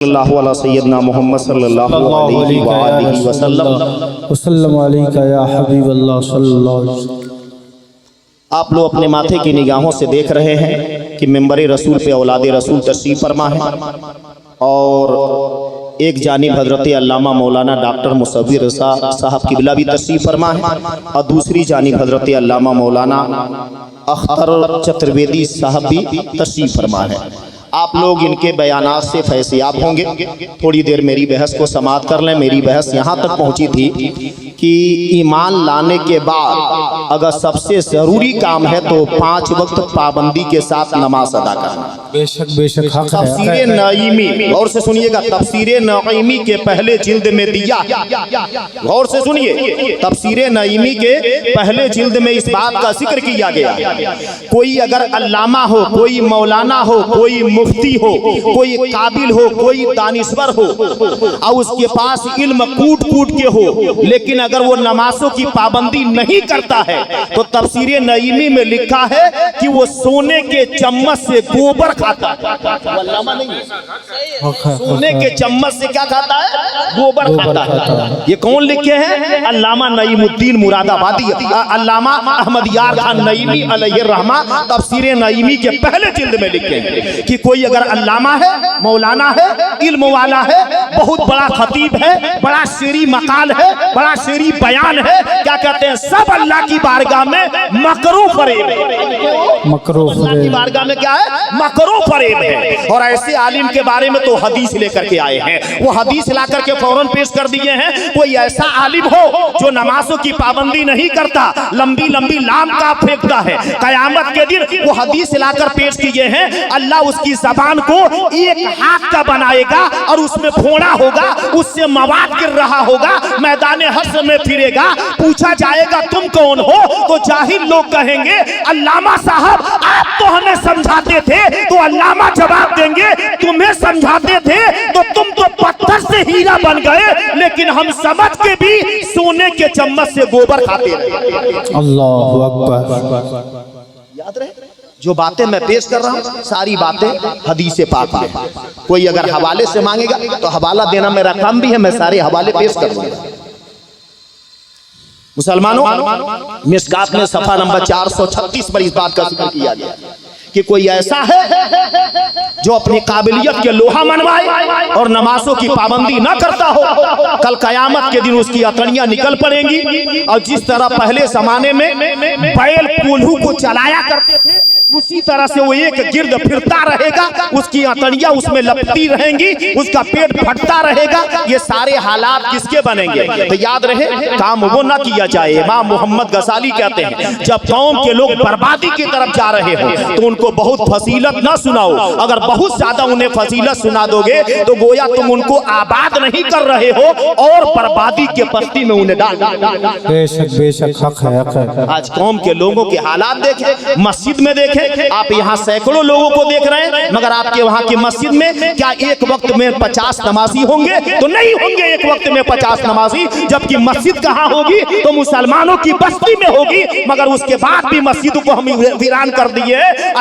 सल्लल्लाहु अलैहि सय्यदना मोहम्मद सल्लल्लाहु अलैहि वसल्लम या हबीबल्लाह सल्लल्लाहु अलैहि वसल्लम। आप लोग अपने माथे की निगाहों से देख रहे हैं कि मिंबर रसूल पे औलाद रसूल तशरीफ फरमा है और एक जानिब हजरत अल्लामा मौलाना डॉक्टर मुसव्विर साहब किबला भी तशरीफ फरमा है और दूसरी जानिब हजरत अल्लामा मौलाना अख्तर चतुर्वेदी साहब भी तशरीफ फरमा है। आप लोग इनके बयानात से फैसियाब होंगे। थोड़ी देर मेरी बहस को समाप्त कर लें। मेरी बहस यहाँ तक पहुँची थी कि ईमान लाने के बाद अगर सबसे ज़रूरी काम है तो 5 वक्त पाबंदी के साथ नमाज अदा करना। बेशक बेशक तफसीरे नईमी, गौर से सुनिएगा, तफसीरे नईमी के पहले जिल्द में दिया, गौर से सुनिए, तफसीरे नईमी के पहले जिल्द में इस बात का जिक्र किया गया। कोई अगर अल्लामा हो, कोई मौलाना हो, कोई मुफ्ती हो, कोई काबिल हो, कोई दानिश्वर हो और उसके पास इल्म कूट कूट के हो, लेकिन अगर वो नमाजों की पाबंदी नहीं करता है तो तफसीरे नईमी में लिखा है कि वो सोने के चम्मच से गोबर खाता है। सोने के चम्मच से क्या खाता है? गोबर खाता है। ये कौन लिखे हैं? अल्लामा नईमुद्दीन मुरादाबादी, अल्लामा अहमद यार खान नईमी अलैहि रहमा तफसीरे नईमी के पहले जिल्द में लिखे हैं कि कोई अगर अल्लामा है, मौलाना है, इल्म वाला है, बहुत बड़ा खतीब है, बड़ा शेरी मकाल है, बड़ा शेरी बयान है, क्या कहते हैं, सब अल्लाह की बारगाह में मकरू फरेब है। मकरू अल्लाह की बारगाह में क्या है? मकरू फरेब है। और ऐसे आलिम के बारे में तो हदीस लेकर के आए हैं, वो हदीस ला करके फौरन पेश कर दिए हैं। कोई ऐसा आलिम हो जो नमाजों की पाबंदी नहीं करता, लंबी लंबी लाम का फेंकता है, कयामत के दिन वो हदीस लाकर पेश किए हैं, अल्लाह उसकी जबान को एक हाथ का बनाएगा और उसमें फोड़ा होगा, उससे मवाद गिर रहा होगा, मैदान हश्र में फिरेगा, पूछा जाएगा तुम कौन हो, तो जाहिल लोग कहेंगे अल्लामा साहब आप तो हमें समझाते थे, तो अल्लामा जवाब देंगे तुम्हें समझाते थे तो तुम तो पत्थर से हीरा बन गए, लेकिन हम समझ के भी सोने के चम्मच से गोबर खाते रहे। अल्लाहु अकबर। याद रहे जो बातें मैं पेश कर रहा हूँ, सारी बातें हदीस पाक में। कोई अगर हवाले से मांगेगा तो हवाला देना मेरा काम भी है, मैं सारे हवाले पेश कर दूंगा। मुसलमानों, मिशकात में सफा नंबर 436 पर इस बात का जिक्र किया गया कि कोई ऐसा है जो अपनी काबिलियत के लोहा मनवाए और नमाजों की पाबंदी ना करता हो, कल कयामत के दिन उसकी अतड़ियां निकल पड़ेंगी। और जिस तरह पहले जमाने में बैल कोल्हू को चलाया करते थे, उसी तरह से वो एक गिर्द फिरता रहेगा, उसकी अतड़ियां उसमें लपटी रहेंगी, उसका पेट फटता रहेगा। ये सारे हालात किसके बनेंगे? तो याद रहे काम वो ना किया जाए। इमाम मोहम्मद गजाली कहते हैं जब कौम के लोग बर्बादी की तरफ जा रहे हो तो उनको बहुत फजीलत ना सुनाओ। अगर बहुत ज्यादा उन्हें फजीलत सुना दोगे तो गोया तुम उनको आबाद नहीं कर रहे हो और बर्बादी के पस्ती में उन्हें डाल। बेशक बेशक हक है, हक है। आज कौम के लोगों के हालात देखें, मस्जिद में देखें, आप यहाँ सैकड़ों लोगों को देख रहे हैं, मगर आपके वहाँ की मस्जिद में क्या एक वक्त में 50 नमाजी होंगे? तो नहीं होंगे एक वक्त में 50 नमाजी। जबकि मस्जिद कहाँ होगी? तो मुसलमानों की बस्ती में होगी, मगर उसके बाद भी मस्जिद को हम वीरान कर दिए।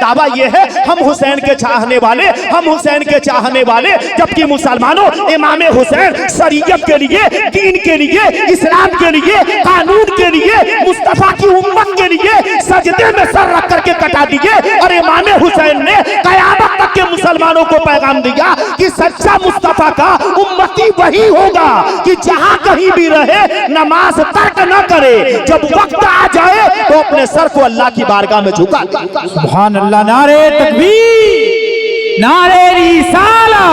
दावा यह है हम हुसैन के चाहने वाले, हम हुसैन के चाहने वाले, जबकि मुसलमानों इमाम हुसैन शरीयत के लिए, दीन के लिए, इस्लाम के लिए, कानून के लिए, मुस्तफा की उम्मत के लिए सजदे में सर रख करके कटा दिए। और इमाम हुसैन ने कयामत तक के मुसलमानों को पैगाम दिया कि सच्चा मुस्तफा का उम्मती वही होगा कि जहां कहीं भी रहे नमाज तर्क न करे, जब वक्त आ जाए तो अपने सर को अल्लाह की बारगाह में झुका दे। सुभान अल्लाह, नारे तकबीर, नारे रिसाला।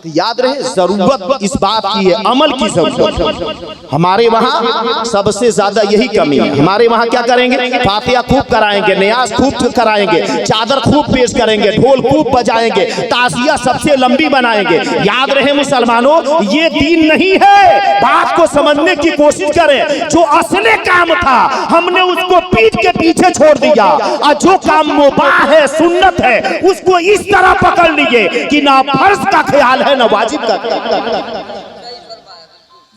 तो याद रहे जरूरत इस बात की है, अमल की जरूरत। हमारे वहाँ सबसे ज्यादा यही कमी है। हमारे वहाँ क्या करेंगे? फातिहा खूब कराएंगे, नियाज खूब कराएंगे, चादर खूब पेश करेंगे, ढोल खूब बजाएंगे, ताजिया सबसे लंबी बनाएंगे। याद रहे मुसलमानों, ये दीन नहीं है। बात को समझने की कोशिश करें। जो असली काम था हमने उसको पीठ के पीछे छोड़ दिया, और जो काम मुबाह है, सुन्नत है, उसको इस तरह पकड़ लिए कि ना फर्ज का ख्याल है ना वाजिब का।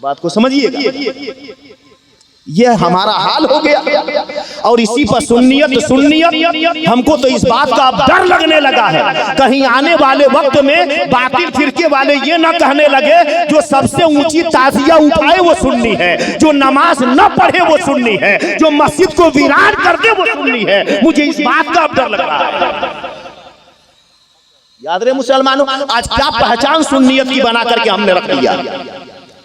बात को समझिएगा। ये हमारा हाल हो गया। और इसी पर सुन्नियत हमको तो इस बात का अब डर लगने लगा है, कहीं आने वाले वक्त में बातिल फिरके वाले ये ना कहने लगे जो सबसे ऊंची ताजिया उठाए वो सुन्नी है, जो नमाज न पढ़े वो सुन्नी है, जो मस्जिद को वीरान कर दे वो सुन्नी है। मुझे इस बात का अब डर लग रहा है। याद रहे मुसलमानों, आज क्या पहचान सुन्नियत की बना करके हमने रख लिया।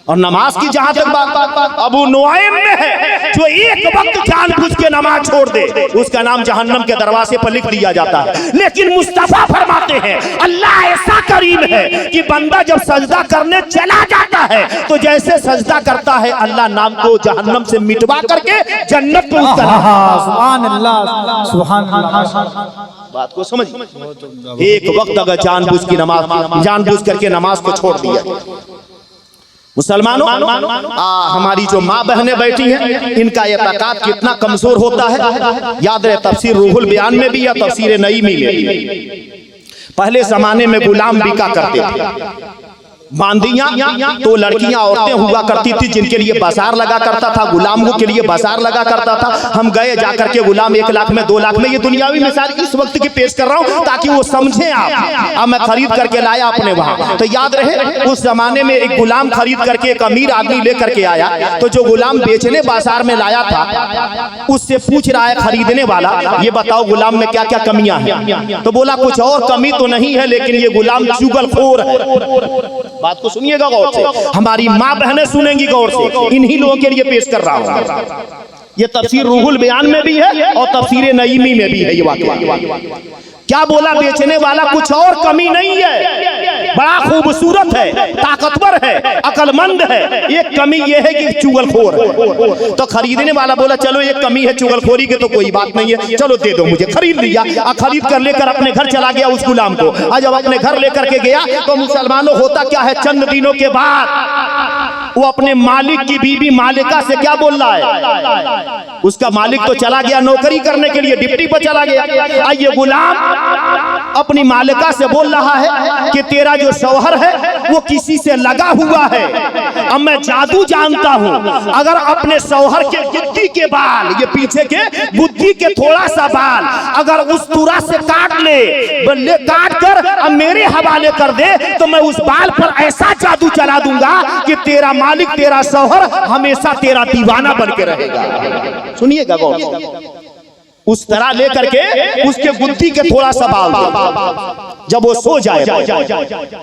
और नमाज की जहां तक बात अबू नुआइम में है, जो एक वक्त जानबूझ के नमाज छोड़ दे उसका नाम जहन्नम के दरवाजे पर लिख दिया जाता है। लेकिन मुस्तफा फरमाते हैं अल्लाह ऐसा करीम है कि बंदा जब सजदा करने चला जाता है तो जैसे सजदा करता है अल्लाह नाम को जहन्नम से मिटवा करके जन्नत में उसका सुभान अल्लाह सुभान अल्लाह। बात को समझिए, एक वक्त अगर जानबूझ की नमाज जानबूझ करके नमाज को छोड़ दिया। मुसलमानों, हमारी जो माँ बहनें बैठी हैं इनका एतकाद कितना कमजोर होता है। याद रहे तफसीर रूहुल बयान में भी या तफसीर नईमी में भी, पहले जमाने में गुलाम बिका करते थे। बांदियां तो लड़कियां औरतें हुआ करती थी जिनके लिए बाजार लगा करता था, गुलामों के लिए बाजार लगा करता था। हम गए जाकर के गुलाम 1 लाख में 2 लाख में, ये दुनियावी मिसाल इस वक्त की पेश कर रहा हूं ताकि वो समझें आप। अब मैं खरीद करके लाया अपने वहां, तो याद रहे उस जमाने में एक गुलाम खरीद करके एक अमीर आदमी लेकर के आया, तो जो गुलाम बेचने बाजार में लाया था उससे पूछ रहा है खरीदने वाला, ये बताओ गुलाम में क्या क्या कमियां हैं। तो बोला कुछ और कमी तो नहीं है, लेकिन ये गुलाम चुगलखोर है। बात को सुनिएगा गौर से, हमारी माँ बहनें सुनेंगी गौर से, इन्हीं लोगों के लिए पेश कर रहा हूं। ये तफसीर रूहुल बयान में भी है और तफसीर नईमी में भी है ये वाक़या। क्या बोला बेचने वाला, कुछ और कमी नहीं है, बड़ा खूबसूरत है, ताकतवर है, अकलमंद है, एक कमी ये है कि चुगलखोर है। तो खरीदने वाला बोला चलो एक कमी है चुगलखोरी के, तो कोई बात नहीं है, चलो दे दो मुझे। खरीद लिया, खरीद कर लेकर अपने घर चला गया उस गुलाम को। आज जब अपने घर लेकर के गया तो मुसलमानों होता क्या है, चंद दिनों के बाद वो अपने मालिक की बीबी मालिका से क्या बोल रहा है, उसका मालिक तो चला गया नौकरी करने के लिए, डिप्टी पर चला गया। ये गुलाम अपनी मालिका से बोल रहा है कि तेरा जो शौहर है वो किसी से लगा हुआ है। अब मैं जादू जानता हूं, अगर अपने शौहर के गुद्दी के बाल, ये पीछे के गुद्दी के थोड़ा सा बाल अगर उस तुरा से काट काट कर अब मेरे हवाले कर दे तो मैं उस बाल पर ऐसा जादू चला दूंगा कि तेरा मालिक तेरा शौहर हमेशा तेरा दीवाना बन के रहेगा। सुनिएगा गौर से, उस तरह लेकर के उसके गुद्दी के थोड़ा सा बाल जब वो सो जाए,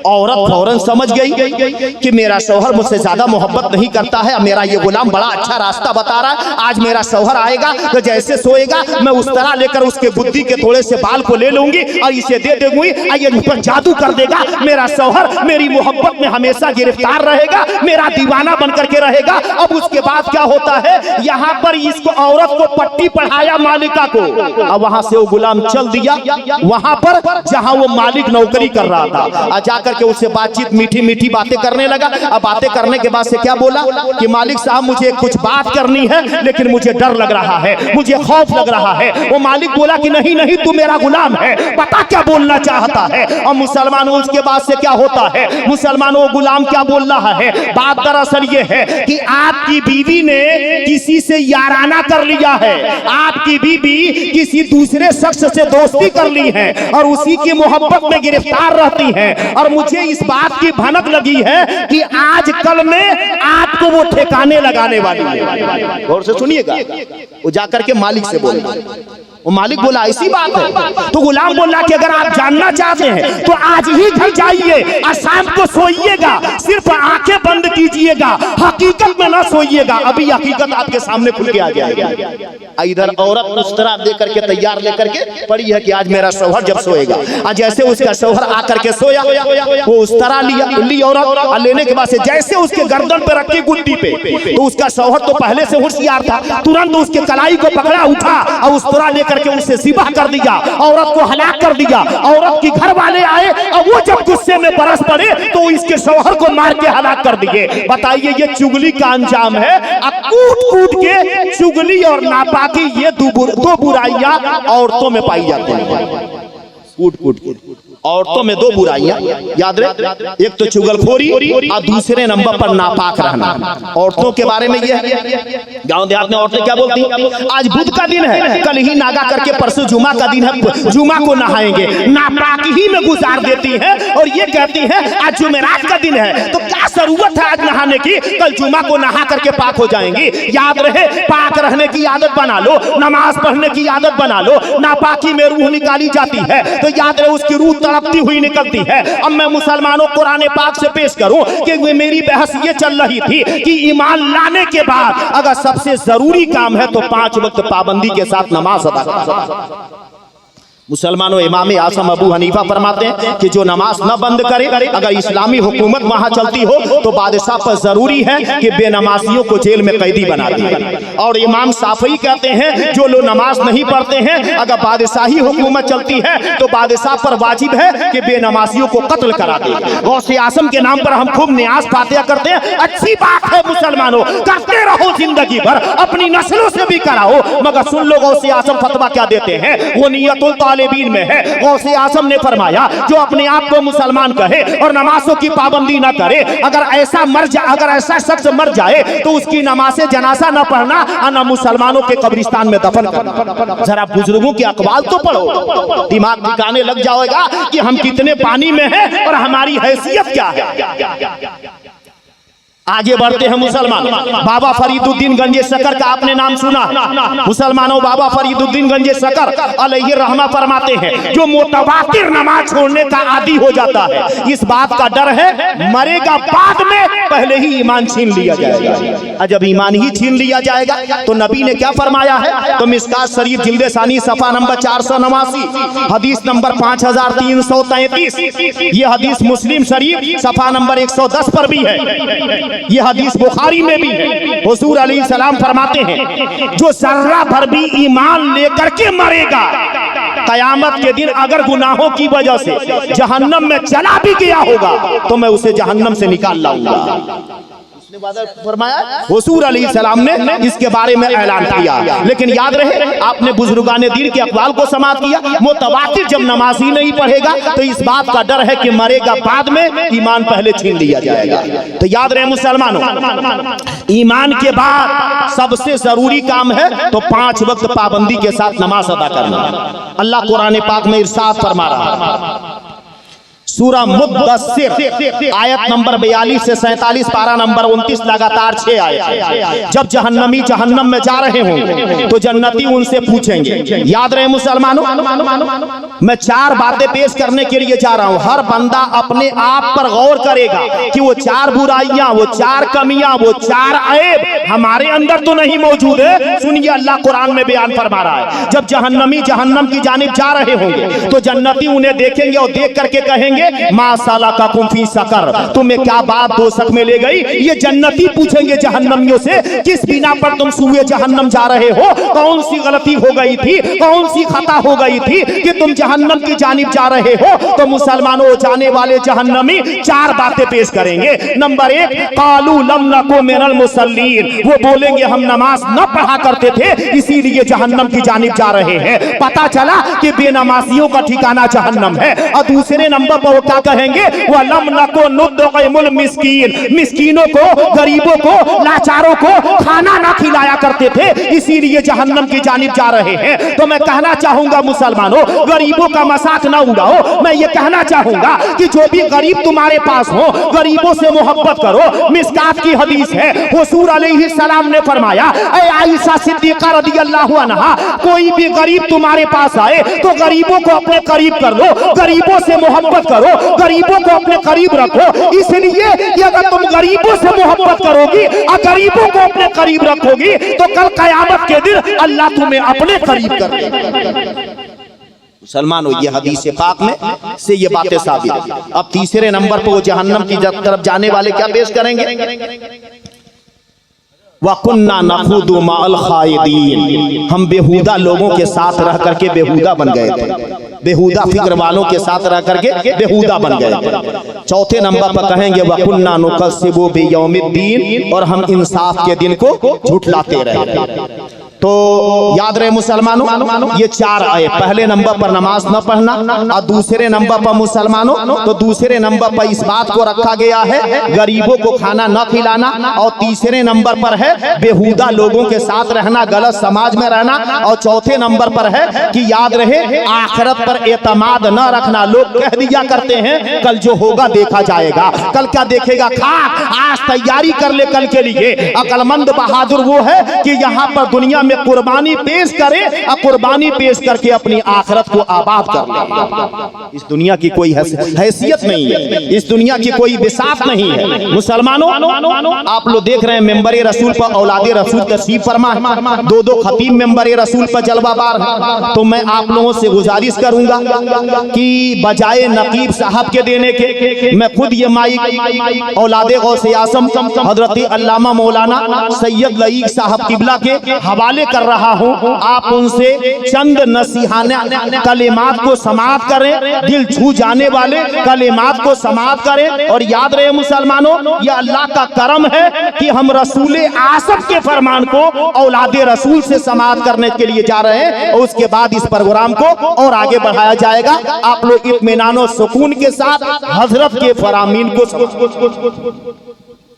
औरत फौरन समझ गई कि मेरा शौहर मुझसे ज्यादा मोहब्बत नहीं करता है, मेरा ये गुलाम बड़ा अच्छा रास्ता बता रहा है, आज मेरा शौहर आएगा तो जैसे सोएगा मैं उस तरह लेकर उसके गुद्दी के थोड़े से बाल को ले लूंगी और इसे दे दूंगी, ये ऊपर जादू कर देगा, मेरा शौहर मेरी मोहब्बत में हमेशा गिरफ्तार रहेगा, मेरा दीवाना बन करके रहेगा। अब उसके बाद क्या होता है, यहाँ पर इसको औरत को पट्टी पढ़ाया मालिका को, अब वहां से वो गुलाम चल दिया वहां पर जहां वो मालिक नौकरी कर रहा था, जाकर के उससे बातचीत मीठी मीठी बातें करने लगा। अब बातें करने के बाद से क्या बोला कि मालिक साहब मुझे कुछ बात करनी है लेकिन मुझे डर लग रहा है, मुझे खौफ लग रहा है। वो मालिक बोला कि नहीं नहीं तू मेरा गुलाम है, पता क्या बोलना चाहता है। और मुसलमानों उसके बाद से क्या होता है, मुसलमानों गुलाम क्या बोल रहा है, बात दरअसल ये है कि आपकी बीवी ने किसी से याराना कर लिया है, आपकी बीवी किसी दूसरे शख्स से दोस्ती कर ली है और उसी की मोहब्बत में गिरफ्तार रहती है। और मुझे इस बात की भनक लगी है कि आज कल में आपको वो ठिकाने लगाने वाली है। गौर से सुनिएगा, वो जाकर के मालिक से बोल, वो मालिक बोला ऐसी बात है, तो गुलाम बोला कि अगर आप जानना चाहते हैं तो आज ही घर जाइए और शाम को सोइएगा, सिर्फ आंखें बंद कीजिएगा, हकीकत में ना सोइएगा। अभी हकीकत आपके सामने खुल के आ जाएगा। इधर औरत उस तरह दे करके तैयार लेकर के पड़ी है कि आज मेरा शौहर जब सोएगा, आज जैसे उसका शौहर आकर के सोया वो उस तरह ली औरत, लेने के बाद से जैसे उसके गर्दन पे रखी गुड्डी पे, तो उसका शौहर तो पहले से होशियार था, तुरंत उसके कलाई को पकड़ा, उठा और उस तरह लेकर के उसे सिबाह कर दिया, औरत को हलाक कर दिया। औरत के घर वाले आए और वो जब गुस्से में बरस पड़े तो इसके शौहर को मार के हलाक कर दिए। बताइए ये चुगली का अंजाम है। कूट कूट के चुगली और नापाकी, ये दो बुराइयां औरतों में पाई जाती हैं, कूट कूट के। औरतों में दो बुराइयां याद रहे, एक तो चुगलखोरी और दूसरे नंबर पर नापाक रहना। औरतों के बारे में यह गांव देहात में औरतें क्या बोलती हैं, आज बुध का दिन है, कल ही नागा करके परसों जुमा का दिन है, जुमा को नहाएंगे, नापाक ही में गुजार देती है और ये कहती है आज जुमेरात का दिन है तो क्या जरूरत है आज नहाने की, कल जुमा को नहा करके पाक हो जाएंगी। याद रहे, पाक रहने की आदत बना लो, नमाज पढ़ने की आदत बना लो। नापाकी में रूह निकाली जाती है तो याद रहे उसकी रूह तड़पती हुई निकलती है। अब मैं मुसलमानों कुरान पाक से पेश करूं कि मेरी बहस ये चल रही थी कि ईमान लाने के बाद अगर सबसे जरूरी काम है तो 5 वक्त पाबंदी के साथ नमाज अदा करना। मुसलमानों इमाम आजम अबू हनीफा फरमाते हैं कि जो नमाज न बंद करे, अगर इस्लामी हुकूमत वहां चलती हो तो बादशाह पर जरूरी है कि बेनमाजियों को जेल में कैदी बना दे। और इमाम शाफई कहते हैं जो लोग नमाज नहीं पढ़ते हैं, अगर बादशाही हुकूमत चलती है तो बादशाह पर वाजिब है कि बेनमाजियों को कत्ल करा दे। गौसे आजम के नाम पर हम खूब न्याज फातिहा करते हैं, अच्छी बात है मुसलमानों, करते रहो जिंदगी भर, अपनी नस्लों से भी कराओ, मगर सुन लो गौसे आजम फतवा क्या देते हैं, वो नियतुल तालिबीन में है। गौसे आजम ने फरमाया जो अपने आप को मुसलमान कहे और नमाजों की पाबंदी ना करे, अगर ऐसा शख्स मर जाए तो उसकी नमाज जनाजा न पढ़ना और न मुसलमानों के कब्रिस्तान में दफन करना। जरा बुजुर्गों के अकवाल तो पढ़ो, दिमाग ठिकाने लग जाएगा कि हम कितने पानी में हैं और हमारी हैसियत क्या है। आगे बढ़ते हैं मुसलमान। बाबा फरीदुद्दीन गंजे शकर का आपने नाम सुना। मुसलमानों बाबा फरीदुद्दीन गंजे शकर अलैहि रहमा फरमाते हैं जो मुतवातिर नमाज छोड़ने का आदी हो जाता है, इस बात का डर है मरेगा बाद में, पहले ही ईमान छीन लिया जाएगा। जब ईमान ही छीन लिया जाएगा तो नबी ने क्या फरमाया है, तो मिशकात शरीफ जिल्दे सानी सफा नंबर 489 हदीस नंबर 5333, ये हदीस मुस्लिम शरीफ सफा नंबर 110 पर भी है, ये हदीस बुखारी में भी है। हुजूर अलैहिस्सलाम फरमाते हैं जो जर्रा भर भी ईमान लेकर के मरेगा, कयामत के दिन अगर गुनाहों की वजह से जहन्नम में चला भी गया होगा तो मैं उसे जहन्नम से निकाल लाऊंगा। फरमाया हुजूर अलैहिस्सलाम ने इसके बारे में ऐलान किया। लेकिन याद रहे आपने बुजुर्गाने दीन के अक़वाल को समाअत किया, मुतवातिर जब नमाजी नहीं पढ़ेगा तो इस बात का डर है कि मरेगा बाद में, ईमान पहले छीन लिया जाएगा। तो याद रहे मुसलमानों, ईमान के बाद सबसे जरूरी काम है तो 5 वक्त पाबंदी के साथ नमाज अदा करना। अल्लाह कुरान पाक में इरशाद फरमा रहा है, सूरा मुद्दस्सिर आयत नंबर 42 से 47, पारा नंबर 29, लगातार 6 आयत। जब जहन्नमी जहन्नम में जा रहे होंगे तो जन्नती उनसे पूछेंगे। याद रहे मुसलमानों, मैं 4 बातें पेश करने के लिए जा रहा हूं, हर बंदा अपने आप पर गौर करेगा कि वो 4 बुराइयां, वो 4 कमियां, वो 4 ऐब हमारे अंदर तो नहीं मौजूद है। सुनिए अल्लाह कुरान में बयान फरमा रहा है, जब जहन्नमी जहन्नम की जानिब जा रहे होंगे तो जन्नती उन्हें देखेंगे और देख करके कहेंगे मा सलकाकुम फी सकर, तुम्हें क्या बात दोज़ख में ले गई। ये जन्नती पूछेंगे जहन्नमियों से किस बिना पर तुम सूए जहन्नम जा रहे हो, कौन सी गलती हो गई थी, कौन सी खता हो गई थी कि तुम जहन्नम की जानिब जा रहे हो। तो मुसलमानों जाने वाले जहन्नमी 4 बातें पेश करेंगे। नंबर 1, कालू लम नकु मिनल मुसल्लीन, वो बोलेंगे हम नमाज न पढ़ा करते थे इसीलिए जहन्नम की जानिब जा रहे हैं। पता चला कि बेनमाजियों का ठिकाना जहन्नम है। और दूसरे नंबर वो क्या कहेंगे, वह लम नको नुद्दुल मिस्कीन, मिस्कीनों को, गरीबों को, लाचारों को खाना ना खिलाया करते थे इसीलिए जहन्नम की जानिब जा रहे हैं। तो मैं कहना चाहूंगा मुसलमानों, गरीबों का मजाक ना उड़ाओ। मैं ये कहना चाहूंगा कि जो भी गरीब तुम्हारे पास हो, गरीबों से मोहब्बत करो। मिशकात की हदीस है, हुजूर अलैहिस्सलाम ने फरमाया, ऐ आयशा सिद्दीका रदियल्लाहु अन्हा, कोई भी गरीब तुम्हारे पास आए तो गरीबों को अपने करीब कर लो, गरीबों से मोहब्बत करो, गरीबों को अपने करीब रखो। इसलिए कि अगर तुम गरीबों से मोहब्बत करोगी और गरीबों को अपने करीब रखोगी तो कल कयामत के दिन अल्लाह तुम्हें अपने करीब कर देगा। मुसलमानों ये हदीस पाक में से ये बातें साबित है। अब तीसरे नंबर पर वो जहन्नम की तरफ जाने वाले क्या पेश करेंगे, वकुन्ना नखुदु मअल खाइदीन, हम बेहुदा लोगों के साथ रह करके बेहुदा बन गए थे, बेहुदा फिक्र वालों के साथ रह करके बेहुदा बन गए थे। चौथे नंबर पर कहेंगे वकुन्ना नुकस्सिबु बियौमिद्दीन, और हम इंसाफ के दिन को झुठलाते रहे। तो याद रहे मुसलमानों, ये 4 आए। पहले नंबर पर नमाज न पढ़ना, और दूसरे नंबर पर मुसलमानों तो दूसरे नंबर पर इस बात को रखा गया है गरीबों को खाना न खिलाना, और तीसरे नंबर पर है बेहुदा लोगों के साथ रहना, गलत समाज में रहना, और चौथे नंबर पर है कि याद रहे आखिरत पर एतमाद न रखना। लोग कह दिया करते हैं कल जो होगा देखा जाएगा, कल क्या देखेगा, खा आज तैयारी कर ले कल के लिए। अक्लमंद बहादुर वो है कि यहाँ पर दुनिया में कुर्बानी पेश करे, और कुर्बानी पेश करके अपनी आखिरत को आबाद कर ले। इस दुनिया की कोई हैसियत नहीं है, इस दुनिया की कोई बिसात नहीं है। मुसलमानों, आप लोग देख रहे हैं मेंबर रसूल पर औलादे रसूल तशरीफ फरमा है, 2 खतीब मेंबर रसूल पर जलवाबार है। तो मैं आप लोगों से गुजारिश करूंगा कि बजाय नकीब साहब के देने के, मैं खुद ये माइक औलादे गौसे आज़म हजरत अल्लामा मौलाना सैयद लईक साहब किबला के हवाले कर रहा हूं। आप उनसे चंद नसीहाना कलिमात को समाअत करें, दिल छू जाने वाले कलिमात को समाअत करें। और याद रहे मुसलमानों, यह अल्लाह का करम है कि हम रसूल आसम के फरमान को औलादे रसूल से समाअत करने के लिए जा रहे हैं, और उसके बाद इस प्रोग्राम को और आगे बढ़ाया जाएगा। आप लोग इत्मीनान और सुकून के साथ हजरत के फरामीन को